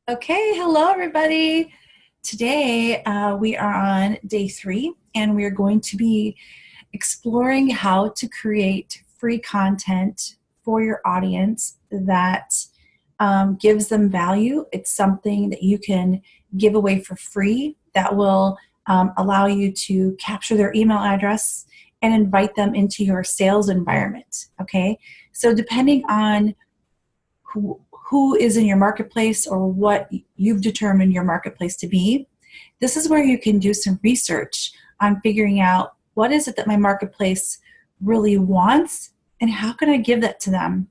Okay, hello everybody. Today we are on day 3 and we are going to be exploring how to create free content for your audience that gives them value. It's something that you can give away for free that will allow you to capture their email address and invite them into your sales environment. Okay, so depending on who is in your marketplace or what you've determined your marketplace to be, this is where you can do some research on figuring out what is it that my marketplace really wants and how can I give that to them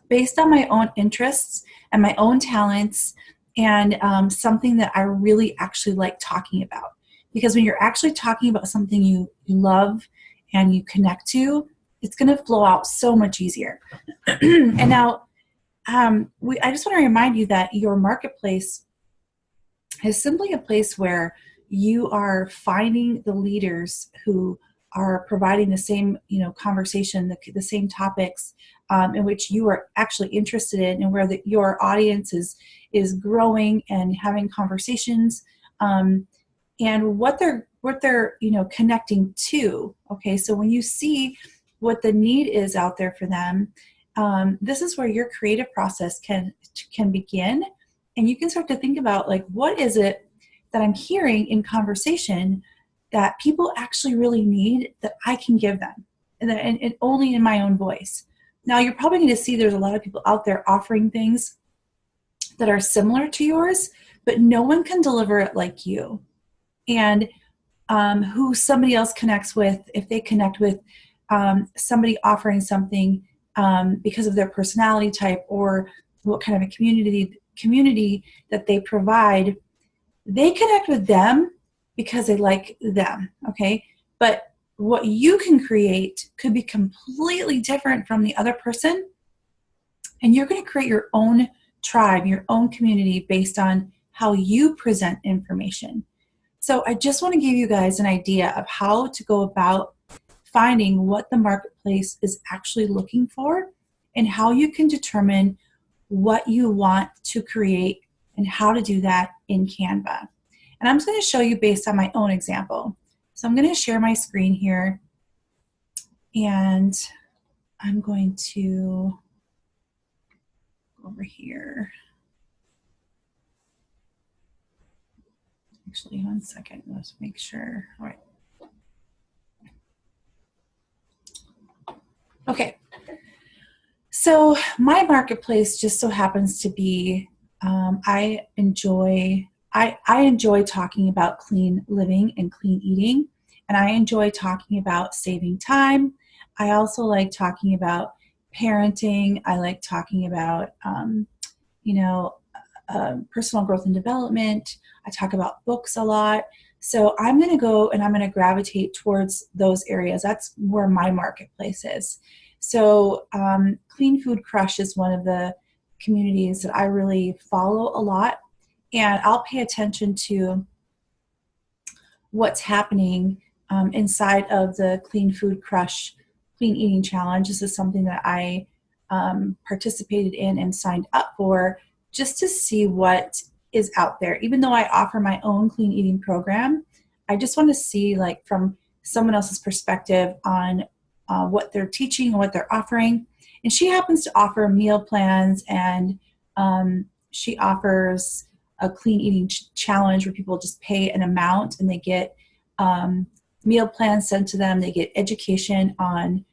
based on my own interests and my own talents and something that I really actually like talking about. Because when you're actually talking about something you love and you connect to, it's going to flow out so much easier. And now, I just want to remind you that your marketplace is simply a place where you are finding the leaders who are providing the same, conversation, the same topics in which you are actually interested in, and where your audience is growing and having conversations, and what they're connecting to. Okay, so when you see what the need is out there for them, this is where your creative process can begin, and you can start to think about, like, what is it that I'm hearing in conversation that people actually really need that I can give them, and only in my own voice. Now, you're probably going to see there's a lot of people out there offering things that are similar to yours, but no one can deliver it like you. And who somebody else connects with, if they connect with somebody offering something because of their personality type or what kind of a community that they provide, they connect with them because they like them, okay? But what you can create could be completely different from the other person, and you're going to create your own tribe, your own community based on how you present information. So I just want to give you guys an idea of how to go about finding what the marketplace is actually looking for and how you can determine what you want to create and how to do that in Canva. And I'm just going to show you based on my own example. So I'm going to share my screen here, and I'm going to go over here. Actually, one second, let's make sure. All right. Okay. So my marketplace just so happens to be, I enjoy talking about clean living and clean eating, and I enjoy talking about saving time. I also like talking about parenting. I like talking about, personal growth and development. I talk about books a lot. So I'm going to go and I'm going to gravitate towards those areas. That's where my marketplace is. So Clean Food Crush is one of the communities that I really follow a lot, and I'll pay attention to what's happening inside of the Clean Food Crush Clean Eating Challenge. This is something that I participated in and signed up for just to see what is out there. Even though I offer my own clean eating program, I just want to see, like, from someone else's perspective on what they're teaching and what they're offering. And she happens to offer meal plans, and she offers a clean eating challenge where people just pay an amount and they get meal plans sent to them. They get education on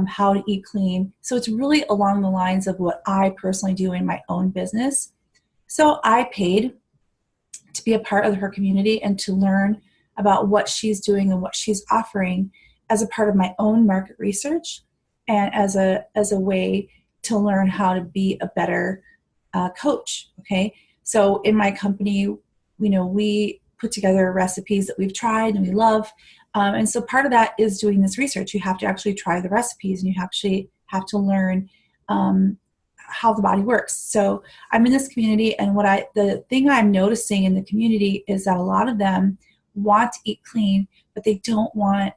how to eat clean. So it's really along the lines of what I personally do in my own business. So I paid to be a part of her community and to learn about what she's doing and what she's offering as a part of my own market research, and as a way to learn how to be a better coach. Okay, so in my company, we put together recipes that we've tried and we love, and so part of that is doing this research. You have to actually try the recipes, and you actually have to learn how the body works. So I'm in this community, and the thing I'm noticing in the community is that a lot of them want to eat clean, but they don't want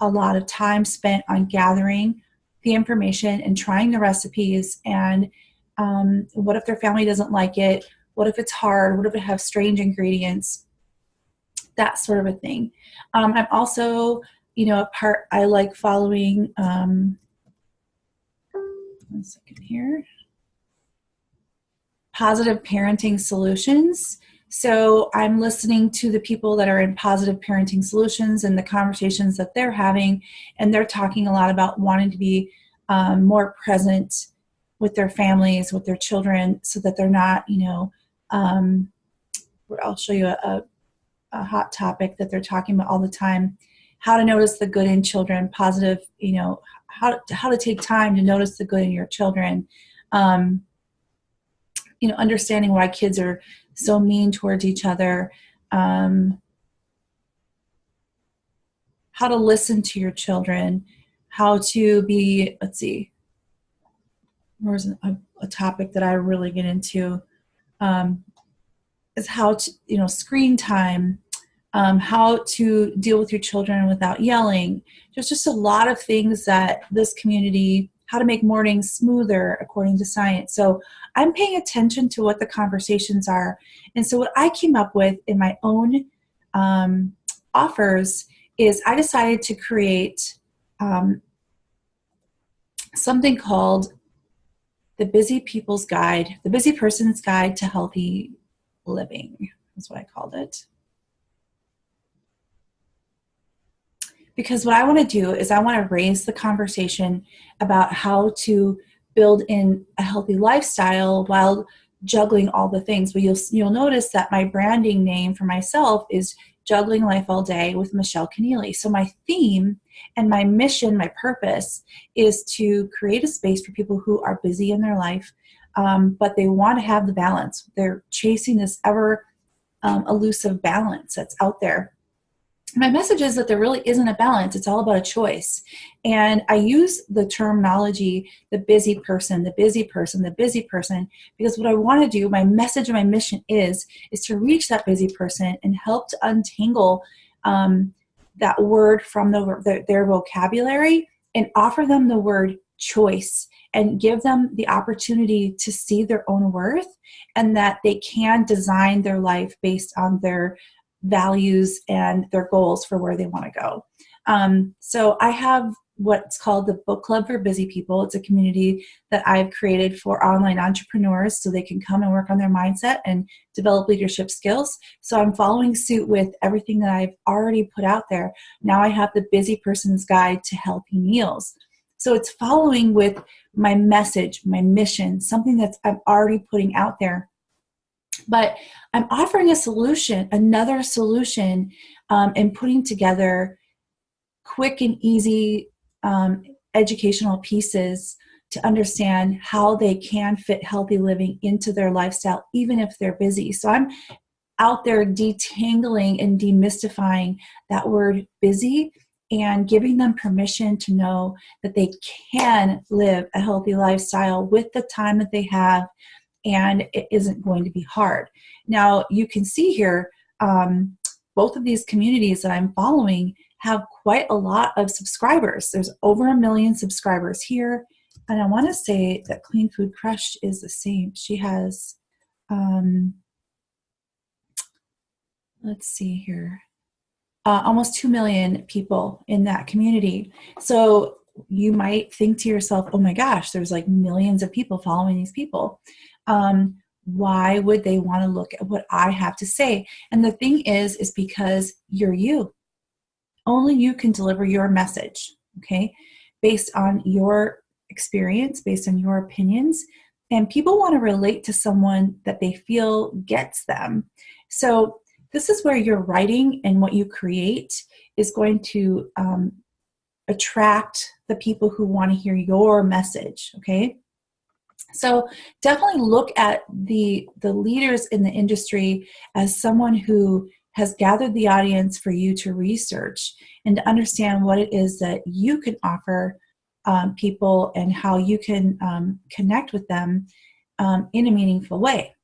a lot of time spent on gathering the information and trying the recipes. And what if their family doesn't like it? What if it's hard? What if it has strange ingredients? That sort of a thing. I'm also, I like following, 1 second here, Positive Parenting Solutions. So I'm listening to the people that are in Positive Parenting Solutions and the conversations that they're having, and they're talking a lot about wanting to be more present with their families, with their children, so that they're not, I'll show you a hot topic that they're talking about all the time: how to notice the good in children, positive, how to take time to notice the good in your children. Understanding why kids are so mean towards each other, how to listen to your children, how to be, let's see, where's a topic that I really get into, is how to, screen time, how to deal with your children without yelling. There's just a lot of things that this community, how to make mornings smoother according to science. So I'm paying attention to what the conversations are. And so what I came up with in my own offers is I decided to create something called the Busy Person's Guide to Healthy Living. That's what I called it. Because what I want to do is I want to raise the conversation about how to build in a healthy lifestyle while juggling all the things. But you'll notice that my branding name for myself is Juggling Life All Day with Michelle Keneally. So my theme and my mission, my purpose, is to create a space for people who are busy in their life, but they want to have the balance. They're chasing this ever elusive balance that's out there. My message is that there really isn't a balance. It's all about a choice. And I use the terminology, the busy person, the busy person, the busy person, because what I want to do, my message and my mission is to reach that busy person and help to untangle that word from their vocabulary and offer them the word choice and give them the opportunity to see their own worth and that they can design their life based on their values and their goals for where they want to go. So I have what's called the Book Club for Busy People. It's a community that I've created for online entrepreneurs so they can come and work on their mindset and develop leadership skills. So I'm following suit with everything that I've already put out there. Now I have the Busy Person's Guide to Healthy Meals. So it's following with my message, my mission, something that's I'm already putting out there. But I'm offering a solution, another solution, and putting together quick and easy educational pieces to understand how they can fit healthy living into their lifestyle, even if they're busy. So I'm out there detangling and demystifying that word busy and giving them permission to know that they can live a healthy lifestyle with the time that they have, and it isn't going to be hard. Now, you can see here, both of these communities that I'm following have quite a lot of subscribers. There's over 1 million subscribers here. And I want to say that Clean Food Crush is the same. She has, let's see here, almost 2 million people in that community. So you might think to yourself, oh my gosh, there's like millions of people following these people. Why would they want to look at what I have to say? And the thing is because you're you. Only you can deliver your message, okay? Based on your experience, based on your opinions. And people want to relate to someone that they feel gets them. So this is where your writing and what you create is going to attract the people who want to hear your message, okay? So definitely look at the leaders in the industry as someone who has gathered the audience for you to research and to understand what it is that you can offer people and how you can connect with them in a meaningful way.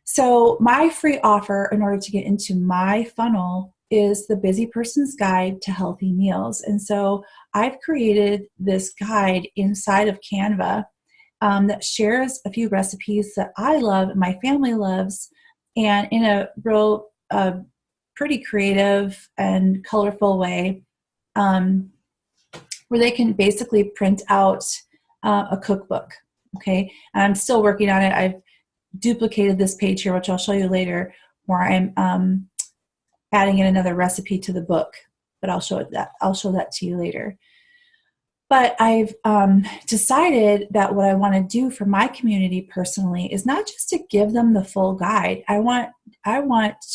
So my free offer in order to get into my funnel is the Busy Person's Guide to Healthy Meals. And so I've created this guide inside of Canva. that shares a few recipes that I love and my family loves, and in a real pretty creative and colorful way, where they can basically print out a cookbook. Okay, and I'm still working on it. I've duplicated this page here, which I'll show you later, where I'm adding in another recipe to the book, but I'll show that to you later. But I've decided that what I want to do for my community personally is not just to give them the full guide. I want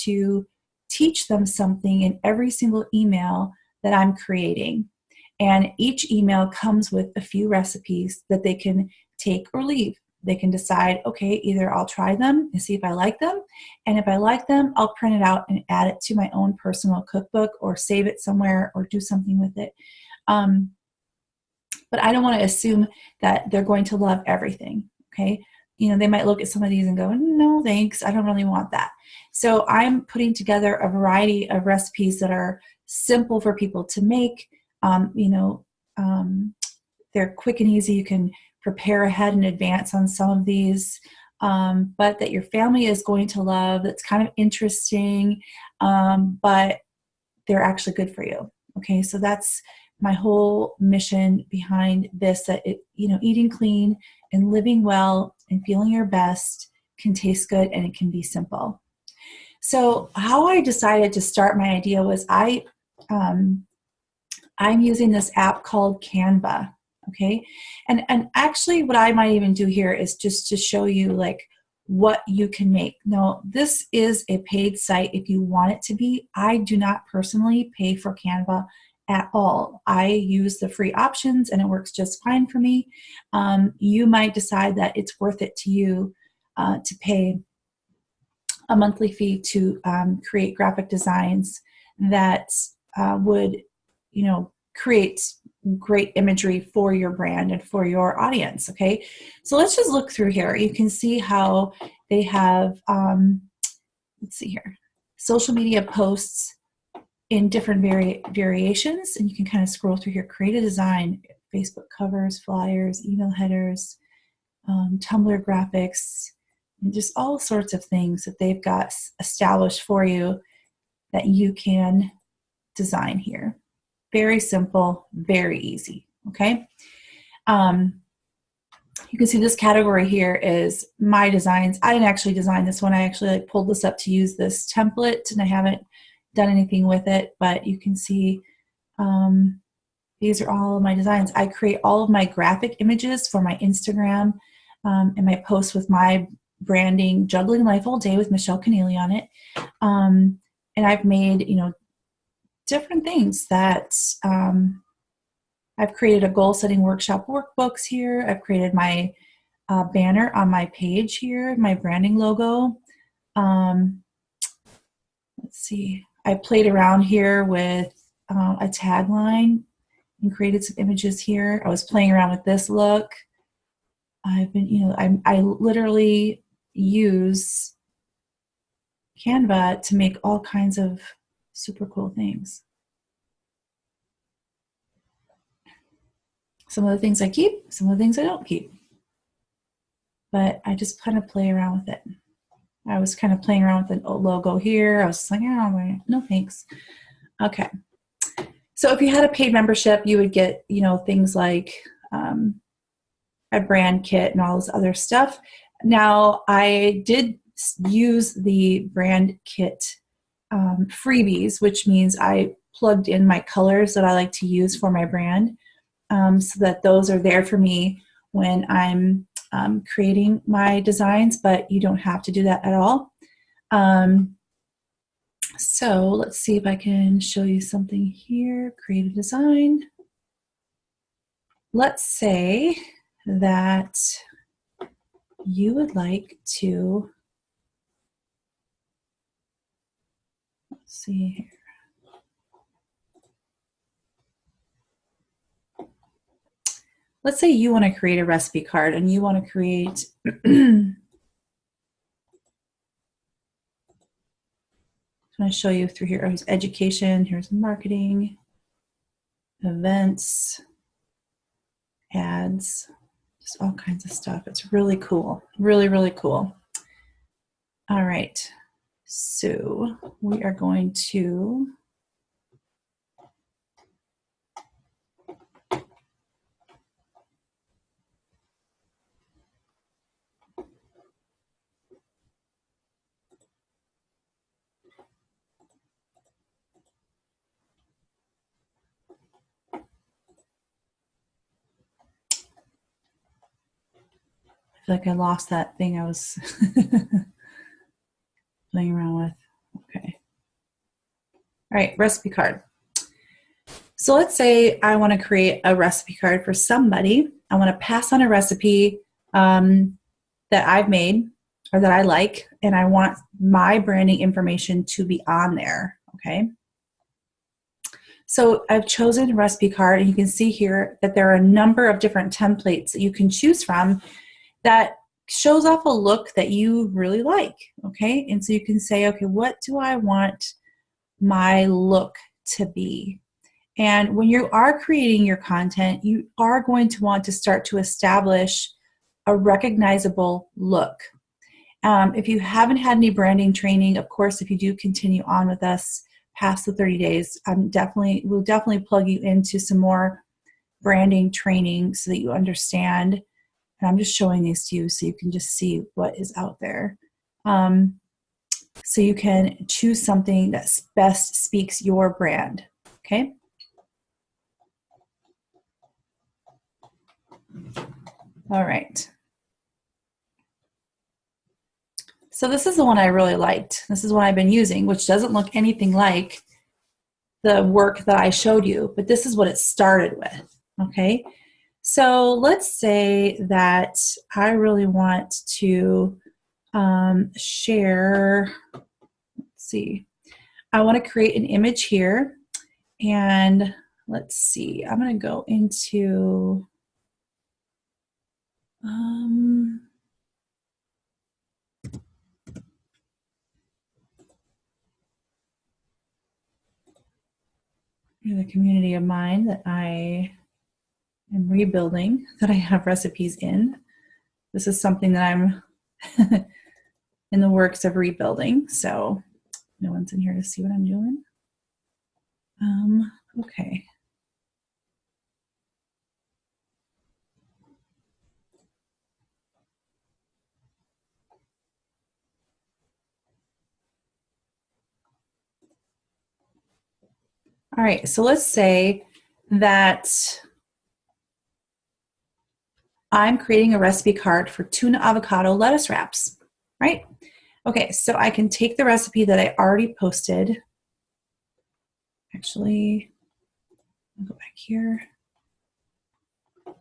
to teach them something in every single email that I'm creating. And each email comes with a few recipes that they can take or leave. They can decide, okay, either I'll try them and see if I like them, and if I like them, I'll print it out and add it to my own personal cookbook or save it somewhere or do something with it. But I don't want to assume that they're going to love everything, okay? You know, they might look at some of these and go, no, thanks, I don't really want that. So I'm putting together a variety of recipes that are simple for people to make. They're quick and easy. You can prepare ahead in advance on some of these, but that your family is going to love, that's kind of interesting, but they're actually good for you. Okay, so that's my whole mission behind this, that eating clean and living well and feeling your best can taste good, and it can be simple. So how I decided to start my idea was I'm using this app called Canva. Okay, and actually what I might even do here is just to show you like what you can make. Now, this is a paid site if you want it to be. I do not personally pay for Canva at all. I use the free options and it works just fine for me. You might decide that it's worth it to you to pay a monthly fee to create graphic designs that would, create great imagery for your brand and for your audience. Okay, so let's just look through here. You can see how they have, let's see here, social media posts in different variations, and you can kind of scroll through here. Create a design, Facebook covers, flyers, email headers, Tumblr graphics, and just all sorts of things that they've got established for you that you can design here. Very simple, very easy, okay? You can see this category here is my designs. I didn't actually design this one. I actually pulled this up to use this template, and I haven't done anything with it, but you can see these are all of my designs. I create all of my graphic images for my Instagram and my posts with my branding, Juggling Life All Day with Michelle Keneally on it. And I've made, different things that I've created a goal setting workshop workbooks here. I've created my banner on my page here, my branding logo. Let's see. I played around here with a tagline and created some images here. I was playing around with this look. I've been, I literally use Canva to make all kinds of super cool things. Some of the things I keep, some of the things I don't keep. But I just kind of play around with it. I was kind of playing around with the logo here. I was just like, oh, no thanks. Okay. So if you had a paid membership, you would get, things like a brand kit and all this other stuff. Now, I did use the brand kit freebies, which means I plugged in my colors that I like to use for my brand, so that those are there for me when I'm creating my designs, but you don't have to do that at all. So let's see if I can show you something here. Create a design. Let's say that you would like to, let's see here. Let's say you want to create a recipe card and you want to create I'm going to show you through here. Here's education, here's marketing, events, ads, Just all kinds of stuff. It's really cool. Really, really cool. All right. So we are going to I feel like I lost that thing I was playing around with. Okay. All right, recipe card. So let's say I want to create a recipe card for somebody. I want to pass on a recipe that I've made or that I like, and I want my branding information to be on there, okay? So I've chosen a recipe card, and you can see here that there are a number of different templates that you can choose from that shows off a look that you really like, okay? And so you can say, okay, what do I want my look to be? And when you are creating your content, you are going to want to start to establish a recognizable look. If you haven't had any branding training, of course, if you do continue on with us past the 30 days, we'll definitely plug you into some more branding training so that you understand. And I'm just showing these to you so you can just see what is out there. So you can choose something that best speaks your brand, okay? All right. So this is the one I really liked. This is what I've been using, which doesn't look anything like the work that I showed you, but this is what it started with, okay? So let's say that I really want to share, let's see, I want to create an image here, and let's see, I'm going to go into, the community of mine that I am rebuilding, that I have recipes in. This is something that I'm in the works of rebuilding, so no one's in here to see what I'm doing. Okay. All right, so let's say that I'm creating a recipe card for tuna avocado lettuce wraps, right? Okay, so I can take the recipe that I already posted. Actually, I'll go back here.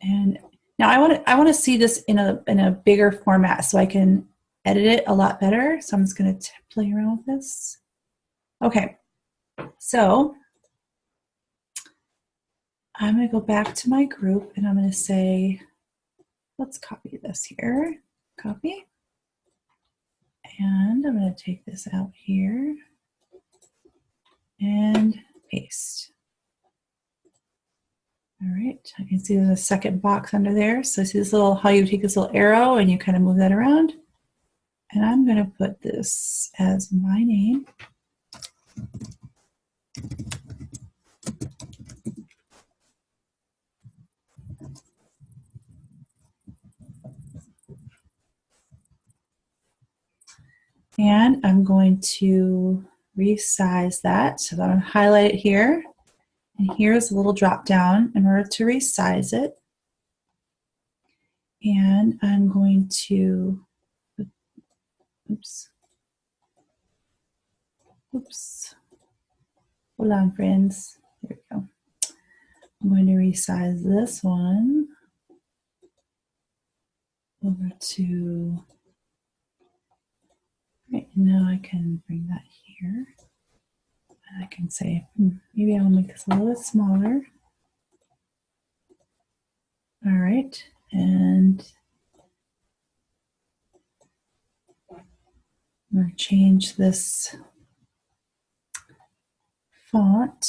And now I want to see this in a bigger format so I can edit it a lot better. So I'm just going to play around with this. Okay, so I'm going to go back to my group, and I'm going to say, let's copy this here. Copy. And I'm going to take this out here and paste. All right, I can see there's a second box under there. So see this little, how you take this little arrow and you kind of move that around. And I'm going to put this as my name. And I'm going to resize that. So I'm going to highlight it here. And here's a little drop down in order to resize it. And I'm going to, oops. Hold on, friends. There we go. I'm going to resize this one over to, right, now I can bring that here. And I can say, maybe I'll make this a little bit smaller. All right, and I'm going to change this font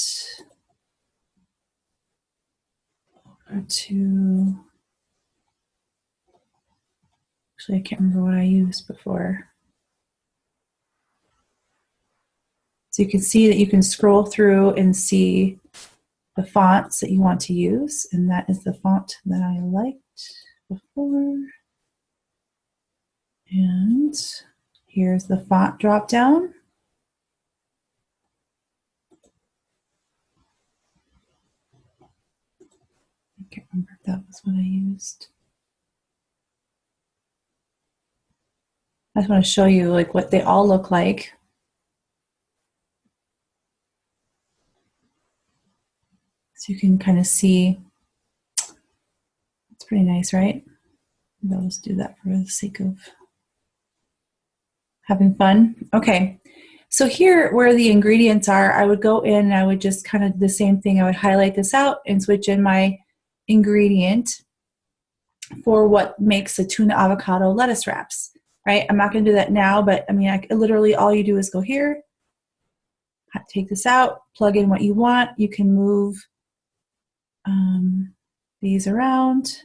over to Actually, I can't remember what I used before. So you can see that you can scroll through and see the fonts that you want to use, and that is the font that I liked before. And here's the font drop down. I can't remember if that was what I used. I just want to show you like what they all look like. So you can kind of see. It's pretty nice, right? Maybe I'll just do that for the sake of having fun. Okay, so here where the ingredients are, I would go in and I would just kind of the same thing. I would highlight this out and switch in my ingredient for what makes the tuna avocado lettuce wraps, right? I'm not going to do that now, but I mean, literally all you do is go here, take this out, plug in what you want. You can move these around.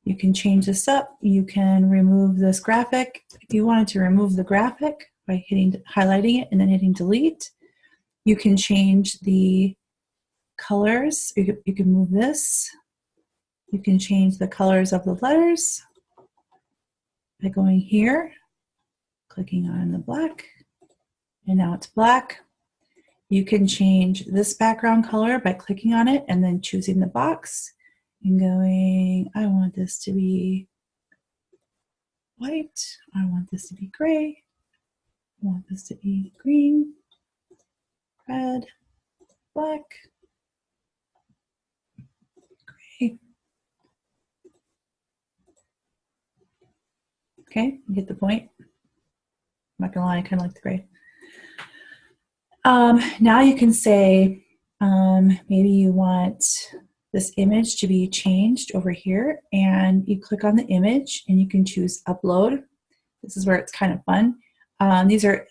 You can change this up. You can remove this graphic. If you wanted to remove the graphic by highlighting it and then hitting delete, you can change the colors. You can move this. You can change the colors of the letters by going here, clicking on the black, and now it's black. You can change this background color by clicking on it and then choosing the box and going, I want this to be white, I want this to be gray, I want this to be green, red, black, gray. Okay, you get the point. I'm not gonna lie, I kind of like the gray. Now you can say, maybe you want this image to be changed over here, and you click on the image and you can choose upload. This is where it's kind of fun. These are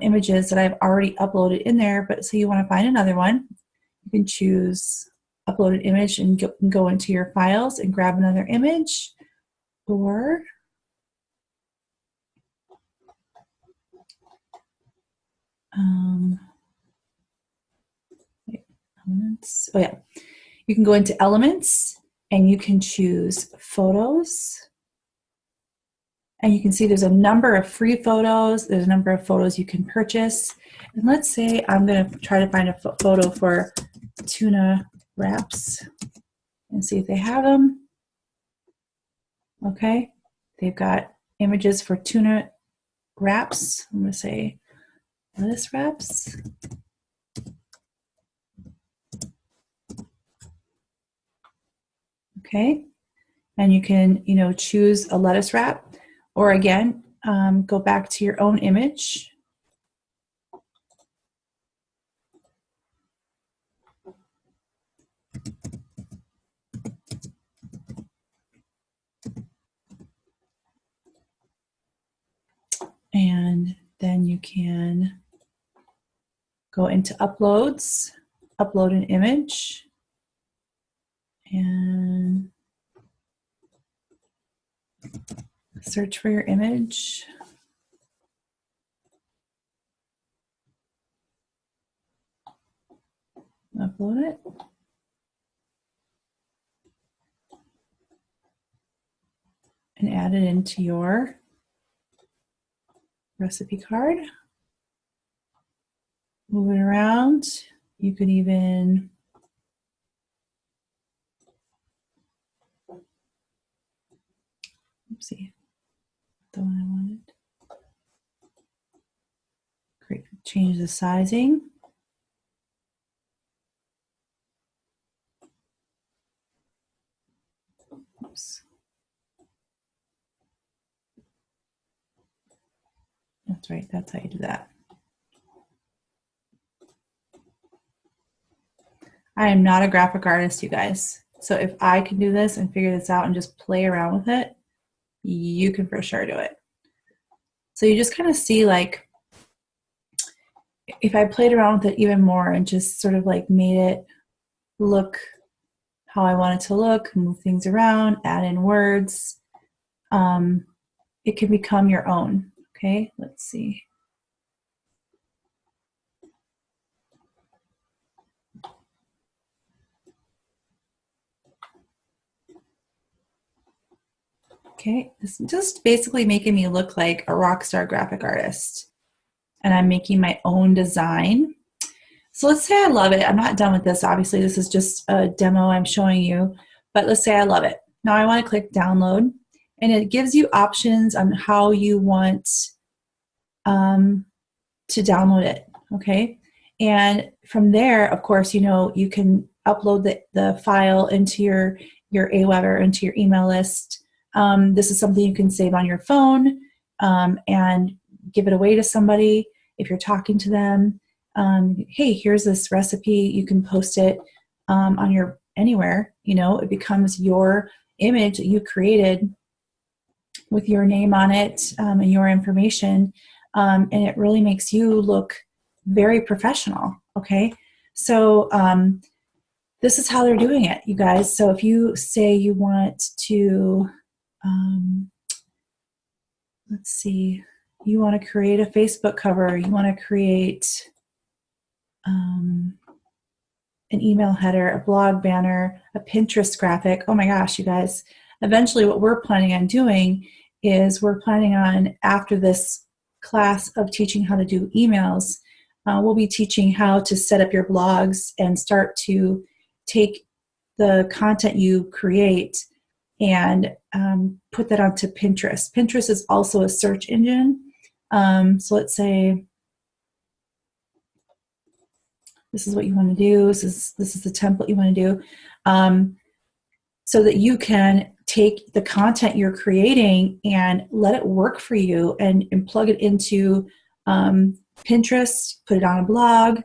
images that I've already uploaded in there, but so you want to find another one, you can choose upload an image and go into your files and grab another image, or elements. Oh yeah, you can go into elements and you can choose photos, and you can see there's a number of free photos. There's a number of photos you can purchase. And let's say I'm going to try to find a photo for tuna wraps and see if they have them. Okay, they've got images for tuna wraps. I'm going to say lettuce wraps. Okay, and you can, choose a lettuce wrap, or again, go back to your own image. And then you can go into uploads, upload an image, and search for your image. Upload it. And add it into your recipe card. Move it around. You could even oopsie, the one I wanted. Great. Change the sizing. Oops. That's right. That's how you do that. I am not a graphic artist, you guys. So if I can do this and figure this out and just play around with it, you can for sure do it. So you just kind of see, like, if I played around with it even more and just sort of like made it look how I want it to look, move things around, add in words, it can become your own. Okay, let's see. Okay, this is just basically making me look like a rock star graphic artist. And I'm making my own design. So let's say I love it. I'm not done with this. Obviously, this is just a demo I'm showing you. But let's say I love it. Now I want to click download. And it gives you options on how you want to download it. Okay. And from there, of course, you can upload the file into your Aweber, into your email list. This is something you can save on your phone and give it away to somebody if you're talking to them. Hey, here's this recipe. You can post it on your anywhere. It becomes your image that you created with your name on it and your information, and it really makes you look very professional. Okay, so this is how they're doing it, you guys. So if you say you want to, let's see, you want to create a Facebook cover, you want to create an email header, a blog banner, a Pinterest graphic. Oh my gosh, you guys. Eventually what we're planning on doing is we're planning on, after this class of teaching how to do emails, we'll be teaching how to set up your blogs and start to take the content you create and put that onto Pinterest. Pinterest is also a search engine. So let's say this is what you want to do. This is the template you want to do, so that you can take the content you're creating and let it work for you and plug it into Pinterest, put it on a blog,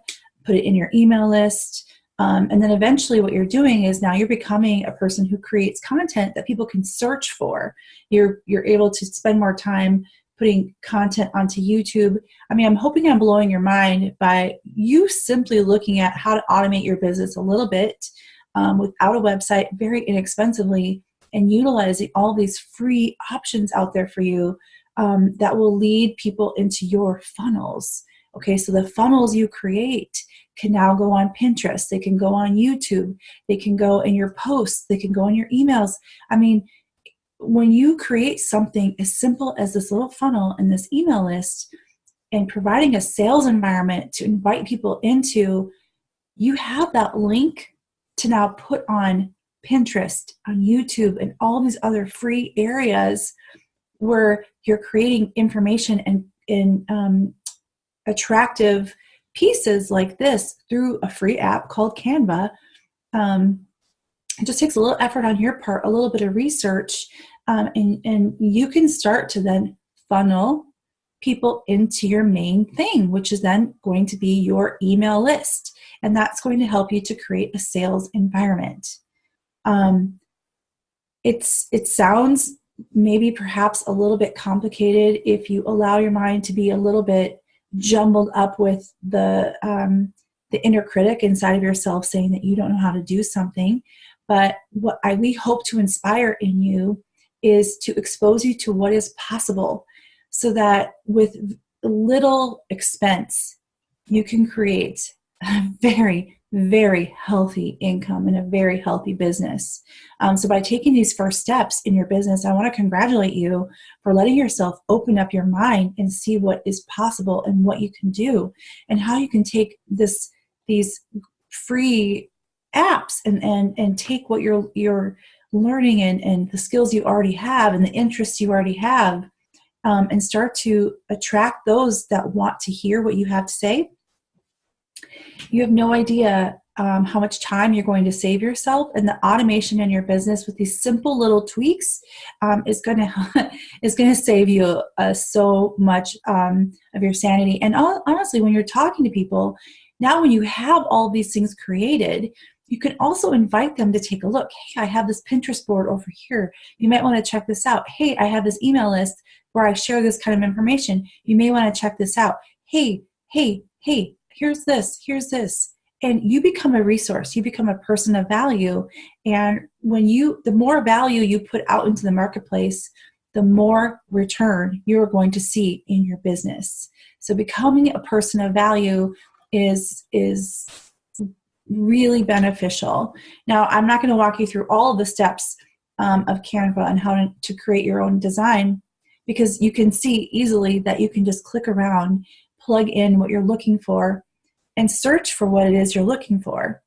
put it in your email list. And then eventually what you're doing is now you're becoming a person who creates content that people can search for. You're able to spend more time putting content onto YouTube. I mean, I'm hoping I'm blowing your mind by you simply looking at how to automate your business a little bit without a website, very inexpensively, and utilizing all these free options out there for you that will lead people into your funnels. Okay, so the funnels you create can now go on Pinterest. They can go on YouTube. They can go in your posts. They can go in your emails. I mean, when you create something as simple as this little funnel and this email list and providing a sales environment to invite people into, you have that link to now put on Pinterest, on YouTube, and all these other free areas where you're creating information and in attractive pieces like this through a free app called Canva. It just takes a little effort on your part, a little bit of research, and you can start to then funnel people into your main thing, which is then going to be your email list. And that's going to help you to create a sales environment. It sounds maybe perhaps a little bit complicated if you allow your mind to be a little bit jumbled up with the inner critic inside of yourself saying that you don't know how to do something. But what we hope to inspire in you is to expose you to what is possible, so that with little expense, you can create a very, very healthy income and a very healthy business. So by taking these first steps in your business, I want to congratulate you for letting yourself open up your mind and see what is possible and what you can do and how you can take these free apps and take what you're learning and the skills you already have and the interests you already have, and start to attract those that want to hear what you have to say. You have no idea how much time you're going to save yourself, and the automation in your business with these simple little tweaks is going to save you so much of your sanity. And honestly, when you're talking to people, now when you have all these things created, you can also invite them to take a look. Hey, I have this Pinterest board over here. You might want to check this out. Hey, I have this email list where I share this kind of information. You may want to check this out. Hey, here's this. And you become a resource. You become a person of value. And the more value you put out into the marketplace, the more return you're going to see in your business. So becoming a person of value is really beneficial. Now, I'm not going to walk you through all of the steps of Canva and how to create your own design, because you can see easily that you can just click around, plug in what you're looking for, and search for what it is you're looking for.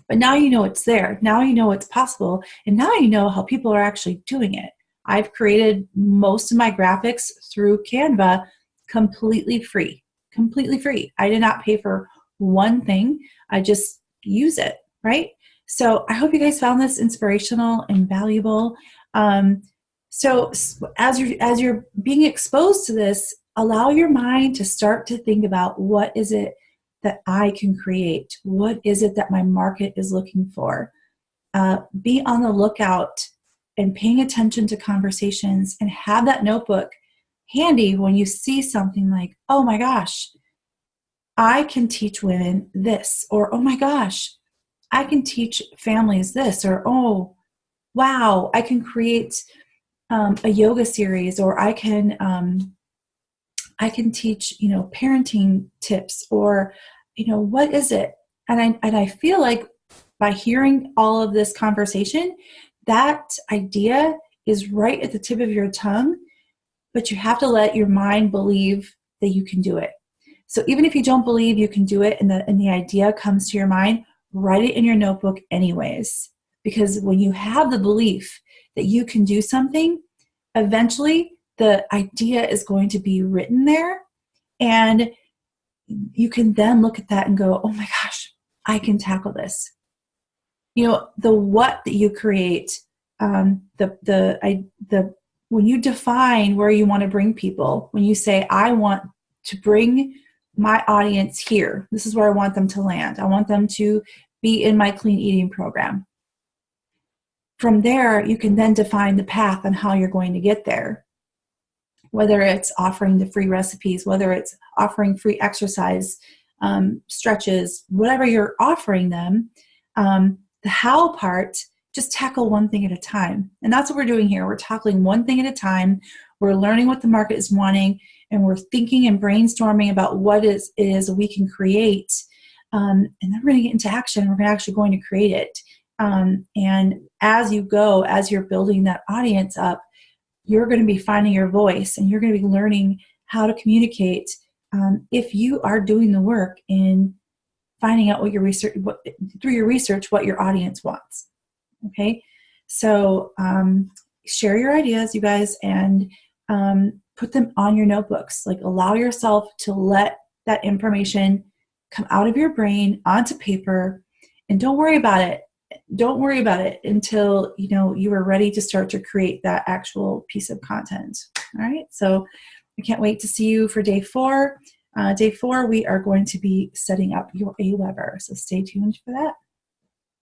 But now you know it's there. Now you know it's possible. And now you know how people are actually doing it. I've created most of my graphics through Canva completely free. Completely free. I did not pay for one thing. I just use it, right? So I hope you guys found this inspirational and valuable. So as you're being exposed to this, allow your mind to start to think about, what is it that I can create? What is it that my market is looking for? Be on the lookout and paying attention to conversations, and have that notebook handy when you see something like, oh my gosh, I can teach women this, or oh my gosh, I can teach families this, or oh wow, I can create a yoga series, or I can teach, parenting tips, or, what is it? And I feel like by hearing all of this conversation, that idea is right at the tip of your tongue, but you have to let your mind believe that you can do it. So even if you don't believe you can do it and the idea comes to your mind, write it in your notebook anyways. Because when you have the belief that you can do something, eventually the idea is going to be written there, and you can then look at that and go, oh my gosh, I can tackle this. The what that you create, when you define where you want to bring people, when you say, I want to bring my audience here, this is where I want them to land. I want them to be in my clean eating program. From there, you can then define the path on how you're going to get there. Whether it's offering the free recipes, whether it's offering free exercise stretches, whatever you're offering them, the how part, just tackle one thing at a time. And that's what we're doing here. We're tackling one thing at a time. We're learning what the market is wanting, and we're thinking and brainstorming about what it is we can create. And then we're going to get into action. We're actually going to create it. And as you go, as you're building that audience up, you're going to be finding your voice, and you're going to be learning how to communicate if you are doing the work in finding out through your research, what your audience wants. Okay, so share your ideas, you guys, and put them on your notebooks. Like, allow yourself to let that information come out of your brain onto paper, and don't worry about it. Don't worry about it until you are ready to start to create that actual piece of content. All right, so I can't wait to see you for day 4. Day 4, we are going to be setting up your Aweber, so stay tuned for that.